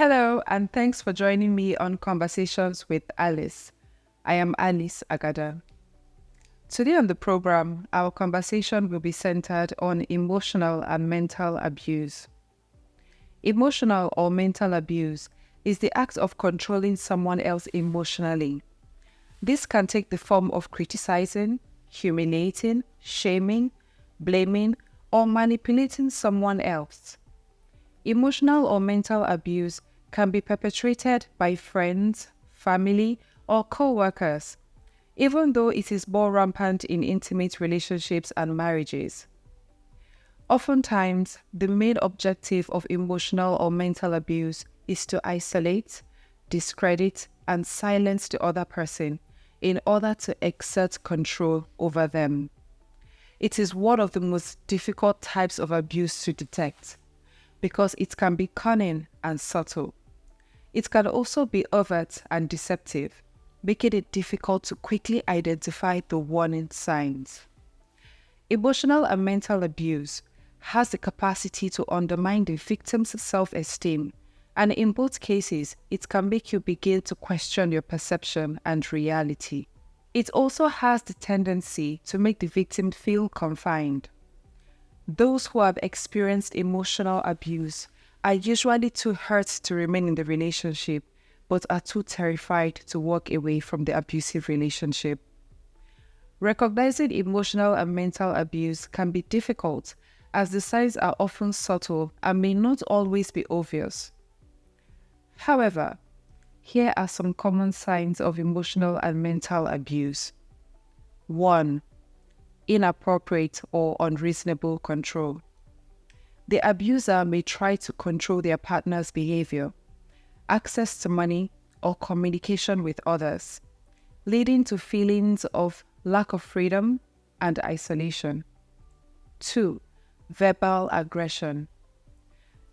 Hello, and thanks for joining me on Conversations with Alice. I am Alice Agada. Today on the program, our conversation will be centered on emotional and mental abuse. Emotional or mental abuse is the act of controlling someone else emotionally. This can take the form of criticizing, humiliating, shaming, blaming, or manipulating someone else. Emotional or mental abuse can be perpetrated by friends, family, or co-workers, even though it is more rampant in intimate relationships and marriages. Oftentimes, the main objective of emotional or mental abuse is to isolate, discredit, and silence the other person in order to exert control over them. It is one of the most difficult types of abuse to detect because it can be cunning and subtle. It can also be overt and deceptive, making it difficult to quickly identify the warning signs. Emotional and mental abuse has the capacity to undermine the victim's self-esteem, and in both cases, it can make you begin to question your perception and reality. It also has the tendency to make the victim feel confined. Those who have experienced emotional abuse are usually too hurt to remain in the relationship, but are too terrified to walk away from the abusive relationship. Recognizing emotional and mental abuse can be difficult, as the signs are often subtle and may not always be obvious. However, here are some common signs of emotional and mental abuse. 1. Inappropriate or unreasonable control. The abuser may try to control their partner's behavior, access to money, or communication with others, leading to feelings of lack of freedom and isolation. 2. Verbal aggression.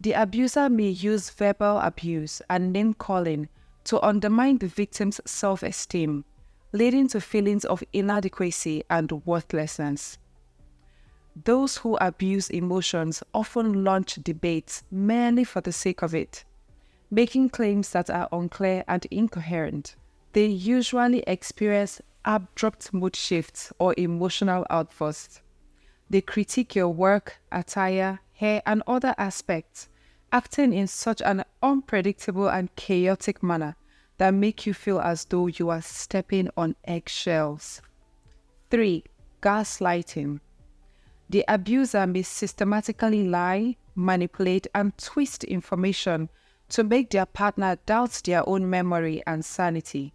The abuser may use verbal abuse and name-calling to undermine the victim's self-esteem, leading to feelings of inadequacy and worthlessness. Those who abuse emotions often launch debates merely for the sake of it, making claims that are unclear and incoherent. They usually experience abrupt mood shifts or emotional outbursts. They critique your work, attire, hair, and other aspects, acting in such an unpredictable and chaotic manner that make you feel as though you are stepping on eggshells. 3. Gaslighting. The abuser may systematically lie, manipulate, and twist information to make their partner doubt their own memory and sanity.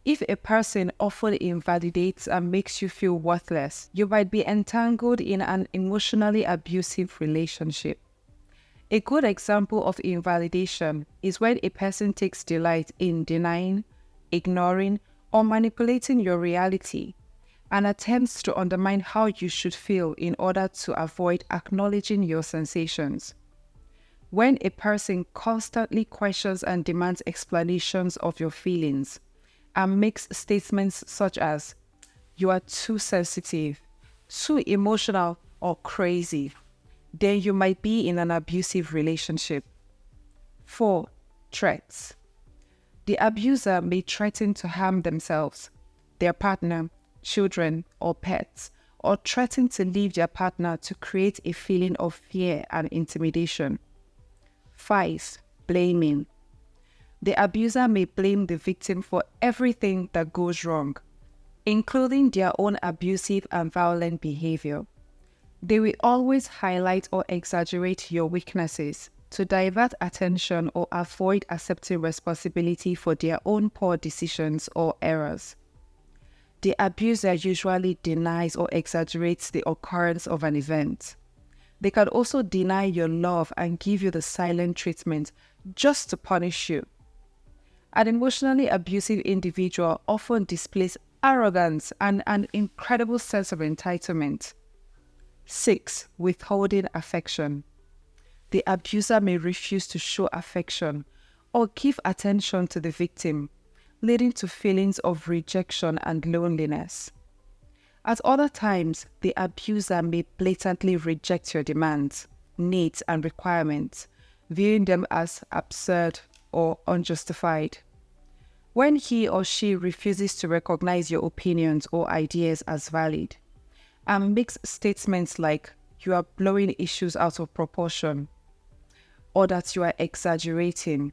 If a person often invalidates and makes you feel worthless, you might be entangled in an emotionally abusive relationship. A good example of invalidation is when a person takes delight in denying, ignoring, or manipulating your reality and attempts to undermine how you should feel in order to avoid acknowledging your sensations. When a person constantly questions and demands explanations of your feelings and makes statements such as, "You are too sensitive, too emotional, or crazy," then you might be in an abusive relationship. 4. Threats. The abuser may threaten to harm themselves, their partner, children, or pets, or threaten to leave their partner to create a feeling of fear and intimidation. 5. Blaming. The abuser may blame the victim for everything that goes wrong, including their own abusive and violent behavior. They will always highlight or exaggerate your weaknesses to divert attention or avoid accepting responsibility for their own poor decisions or errors. The abuser usually denies or exaggerates the occurrence of an event. They can also deny your love and give you the silent treatment just to punish you. An emotionally abusive individual often displays arrogance and an incredible sense of entitlement. 6. Withholding affection. The abuser may refuse to show affection or give attention to the victim, leading to feelings of rejection and loneliness. At other times, the abuser may blatantly reject your demands, needs, and requirements, viewing them as absurd or unjustified. When he or she refuses to recognize your opinions or ideas as valid and makes statements like you are blowing issues out of proportion or that you are exaggerating,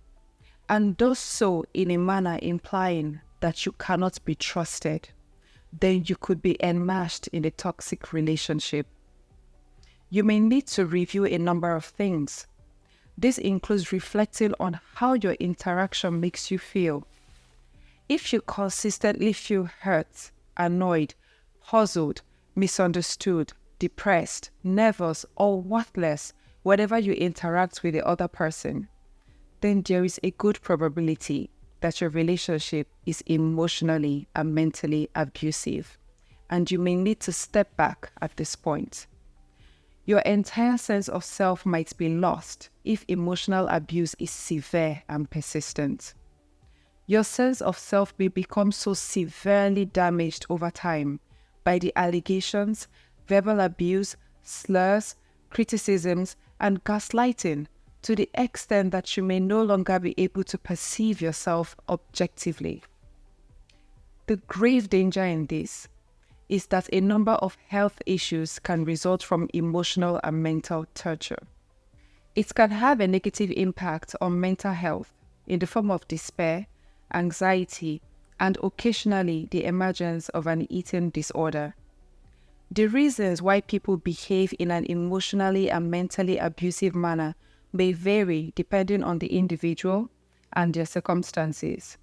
and does so in a manner implying that you cannot be trusted, then you could be enmeshed in a toxic relationship. You may need to review a number of things. This includes reflecting on how your interaction makes you feel. If you consistently feel hurt, annoyed, puzzled, misunderstood, depressed, nervous, or worthless whenever you interact with the other person, then there is a good probability that your relationship is emotionally and mentally abusive, and you may need to step back at this point. Your entire sense of self might be lost if emotional abuse is severe and persistent. Your sense of self may become so severely damaged over time by the allegations, verbal abuse, slurs, criticisms, and gaslighting to the extent that you may no longer be able to perceive yourself objectively. The grave danger in this is that a number of health issues can result from emotional and mental torture. It can have a negative impact on mental health in the form of despair, anxiety, and occasionally the emergence of an eating disorder. The reasons why people behave in an emotionally and mentally abusive manner may vary depending on the individual and their circumstances.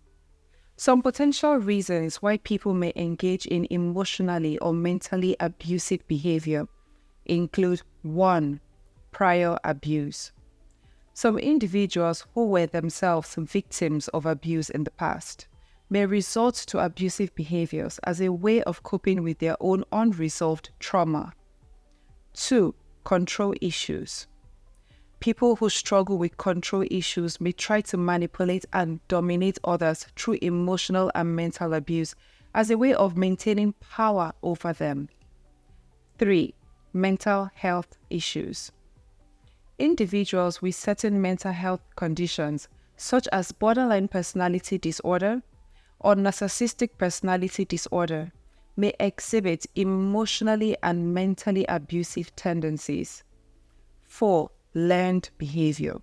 Some potential reasons why people may engage in emotionally or mentally abusive behavior include 1. Prior abuse. Some individuals who were themselves victims of abuse in the past may resort to abusive behaviors as a way of coping with their own unresolved trauma. 2. Control issues. People who struggle with control issues may try to manipulate and dominate others through emotional and mental abuse as a way of maintaining power over them. 3. Mental health issues. Individuals with certain mental health conditions, such as borderline personality disorder or narcissistic personality disorder, may exhibit emotionally and mentally abusive tendencies. 4. Learned behavior.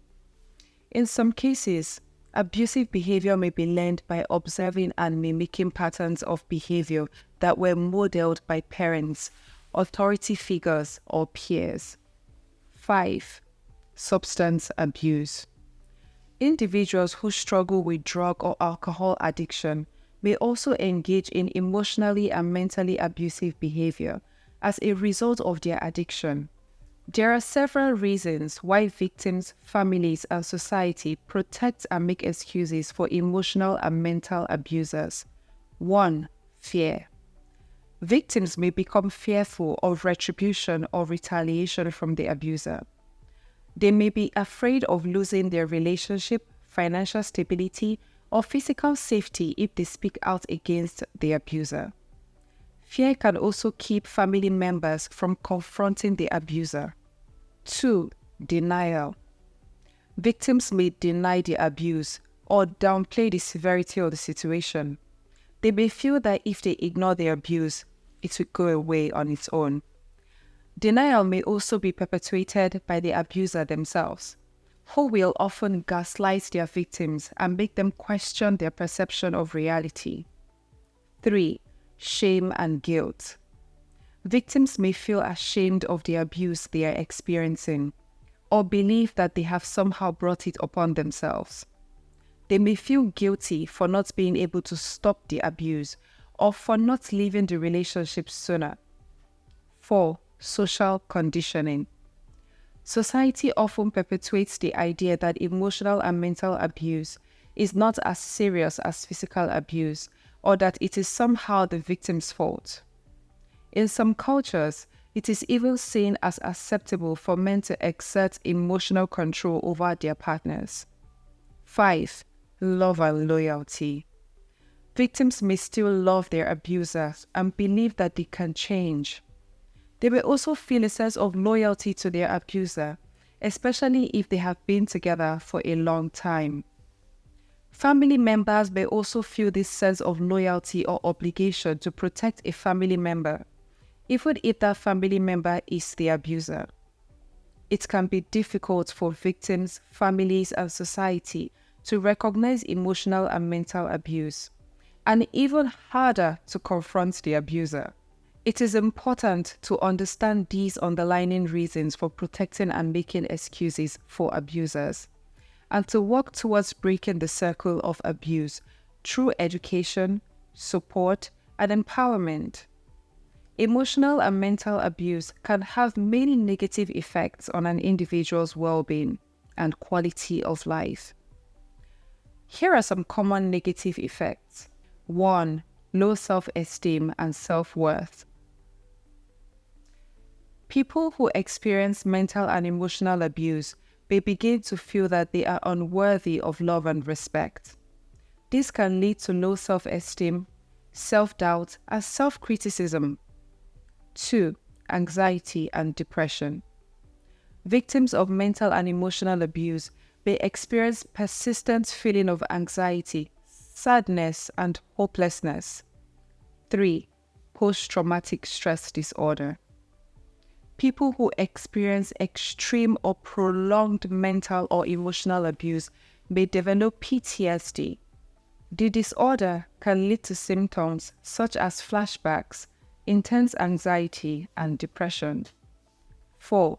In some cases, abusive behavior may be learned by observing and mimicking patterns of behavior that were modeled by parents, authority figures, or peers. 5. Substance abuse. Individuals who struggle with drug or alcohol addiction may also engage in emotionally and mentally abusive behavior as a result of their addiction. There are several reasons why victims, families, and society protect and make excuses for emotional and mental abusers. 1. Fear. Victims may become fearful of retribution or retaliation from the abuser. They may be afraid of losing their relationship, financial stability, or physical safety if they speak out against the abuser. Fear can also keep family members from confronting the abuser. 2. Denial. Victims may deny the abuse or downplay the severity of the situation. They may feel that if they ignore the abuse, it will go away on its own. Denial may also be perpetuated by the abuser themselves, who will often gaslight their victims and make them question their perception of reality. 3. Shame and guilt. Victims may feel ashamed of the abuse they are experiencing, or believe that they have somehow brought it upon themselves. They may feel guilty for not being able to stop the abuse, or for not leaving the relationship sooner. 4. Social conditioning. Society often perpetuates the idea that emotional and mental abuse is not as serious as physical abuse, or that it is somehow the victim's fault. In some cultures, it is even seen as acceptable for men to exert emotional control over their partners. 5. Love and loyalty. Victims may still love their abusers and believe that they can change. They may also feel a sense of loyalty to their abuser, especially if they have been together for a long time. Family members may also feel this sense of loyalty or obligation to protect a family member, even if that family member is the abuser. It can be difficult for victims, families, and society to recognize emotional and mental abuse, and even harder to confront the abuser. It is important to understand these underlying reasons for protecting and making excuses for abusers, and to work towards breaking the circle of abuse through education, support, and empowerment. Emotional and mental abuse can have many negative effects on an individual's well-being and quality of life. Here are some common negative effects. 1. Low self-esteem and self-worth. People who experience mental and emotional abuse may begin to feel that they are unworthy of love and respect. This can lead to low self-esteem, self-doubt, and self-criticism. 2. Anxiety and depression. Victims of mental and emotional abuse may experience persistent feeling of anxiety, sadness, and hopelessness. 3. Post-traumatic stress disorder. People who experience extreme or prolonged mental or emotional abuse may develop PTSD. The disorder can lead to symptoms such as flashbacks, intense anxiety, and depression. 4.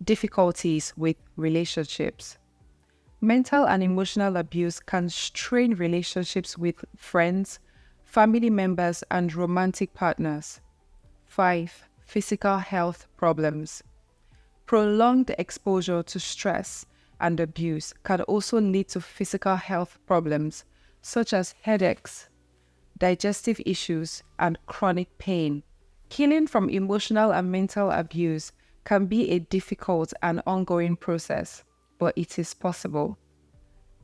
Difficulties with relationships. Mental and emotional abuse can strain relationships with friends, family members, and romantic partners. 5. Physical health problems. Prolonged exposure to stress and abuse can also lead to physical health problems such as headaches, digestive issues, and chronic pain. Healing from emotional and mental abuse can be a difficult and ongoing process, but it is possible.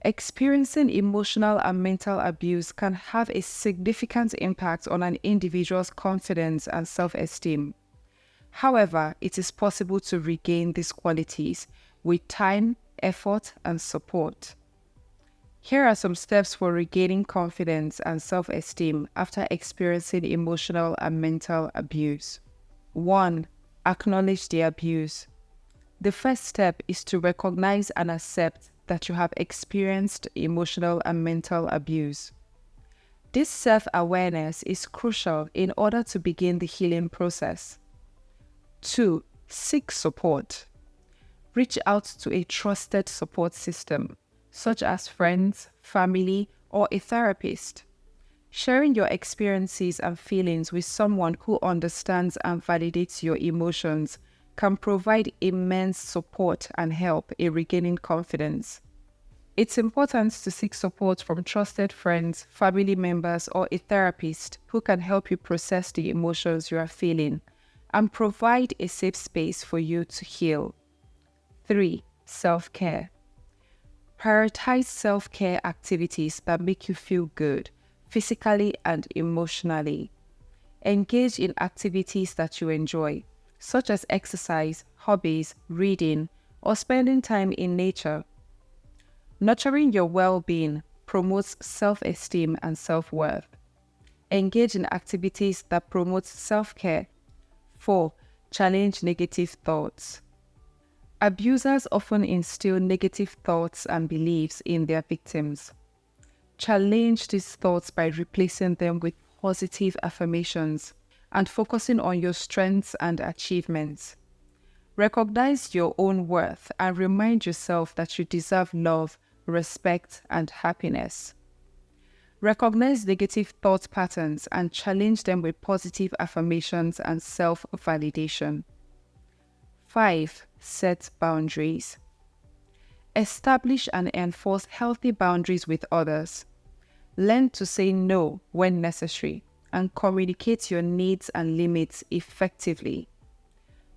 Experiencing emotional and mental abuse can have a significant impact on an individual's confidence and self-esteem. However, it is possible to regain these qualities with time, effort, and support. Here are some steps for regaining confidence and self-esteem after experiencing emotional and mental abuse. 1. Acknowledge the abuse. The first step is to recognize and accept that you have experienced emotional and mental abuse. This self-awareness is crucial in order to begin the healing process. 2. Seek support. Reach out to a trusted support system, such as friends, family, or a therapist. Sharing your experiences and feelings with someone who understands and validates your emotions can provide immense support and help in regaining confidence. It's important to seek support from trusted friends, family members, or a therapist who can help you process the emotions you are feeling and provide a safe space for you to heal. 3. Self-care. Prioritize self-care activities that make you feel good, physically and emotionally. Engage in activities that you enjoy, such as exercise, hobbies, reading, or spending time in nature. Nurturing your well-being promotes self-esteem and self-worth. Engage in activities that promote self-care. 4. Challenge negative thoughts. Abusers often instill negative thoughts and beliefs in their victims. Challenge these thoughts by replacing them with positive affirmations and focusing on your strengths and achievements. Recognize your own worth and remind yourself that you deserve love, respect, and happiness. Recognize negative thought patterns and challenge them with positive affirmations and self-validation. 5. Set boundaries. Establish and enforce healthy boundaries with others. Learn to say no when necessary and communicate your needs and limits effectively.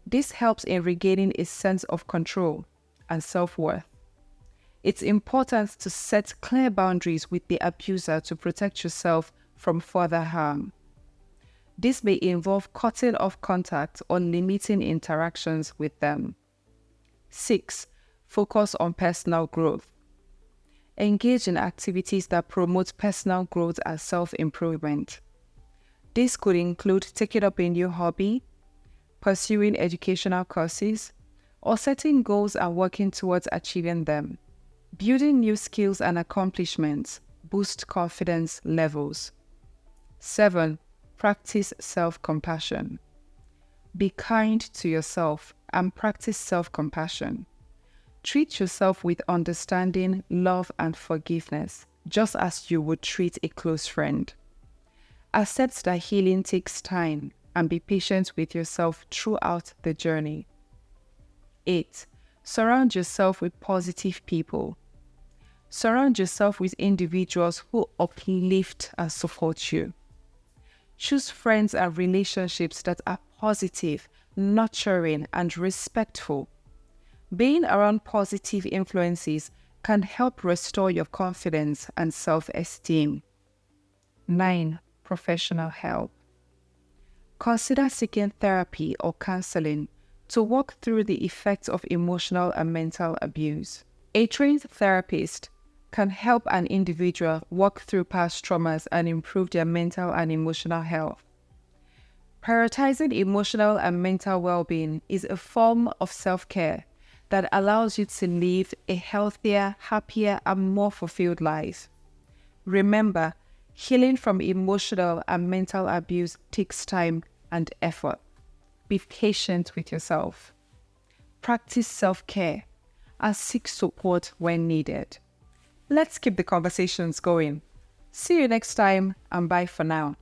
This helps in regaining a sense of control and self-worth. It's important to set clear boundaries with the abuser to protect yourself from further harm. This may involve cutting off contact or limiting interactions with them. 6. Focus on personal growth. Engage in activities that promote personal growth and self-improvement. This could include taking up a new hobby, pursuing educational courses, or setting goals and working towards achieving them. Building new skills and accomplishments boost confidence levels. 7. Practice self-compassion. Be kind to yourself and practice self-compassion. Treat yourself with understanding, love, and forgiveness, just as you would treat a close friend. Accept that healing takes time and be patient with yourself throughout the journey. 8. Surround yourself with positive people. Surround yourself with individuals who uplift and support you. Choose friends and relationships that are positive, nurturing, and respectful. Being around positive influences can help restore your confidence and self-esteem. 9. Professional help. Consider seeking therapy or counseling to walk through the effects of emotional and mental abuse. A trained therapist can help an individual walk through past traumas and improve their mental and emotional health. Prioritizing emotional and mental well-being is a form of self-care that allows you to live a healthier, happier, and more fulfilled life. Remember, healing from emotional and mental abuse takes time and effort. Be patient with yourself. Practice self-care and seek support when needed. Let's keep the conversations going. See you next time, and bye for now.